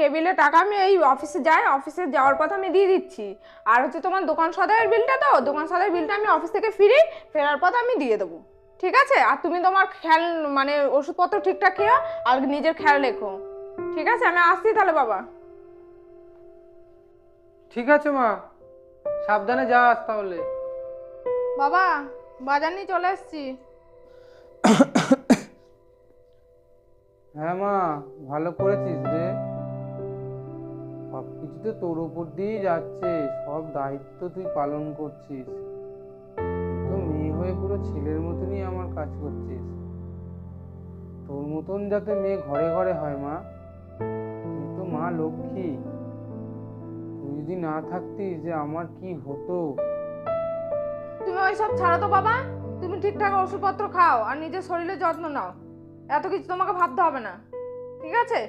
টেবিলে টাকা আমি এই অফিসে যাই, অফিসে যাওয়ার পথে আমি দিয়ে দিচ্ছি। আর হচ্ছে তোমার দোকান সদাইয়ের বিলটা, তো দোকান সদাইয়ের বিলটা আমি অফিস থেকে ফেরার পথে আমি দিয়ে দেবো, ঠিক আছে? আর তুমি তোমার খেয়াল মানে ওষুধপত্র ঠিকঠাক খেও আর নিজের খেয়াল রেখো, ঠিক আছে? আমি আসছি তাহলে বাবা। ঠিক আছে মা, সাবধানে যাস তাহলে। বাবা বাজার নিয়ে চলে এসছি। হ্যাঁ মা, ভালো করেছিস রে। সবকিছু তো তোর উপর দিয়েই যাচ্ছে, সব দায়িত্ব তুই পালন করছিস। তো মেয়ে হয়ে পুরো ছেলের মতনই আমার কাজ করছিস। তোর মতন যাতে মেয়ে ঘরে ঘরে হয় মা। তুই তো মা লক্ষ্মী। তুই যদি না থাকতিস যে আমার কি হতো। তুমি ওইসব ছাড়ো তো বাবা, তুমি ঠিকঠাক ওষুধপত্র খাও আর নিজের শরীরের যত্ন নাও, এত কিছু তোমাকে ভাবতে হবে না, ঠিক আছে?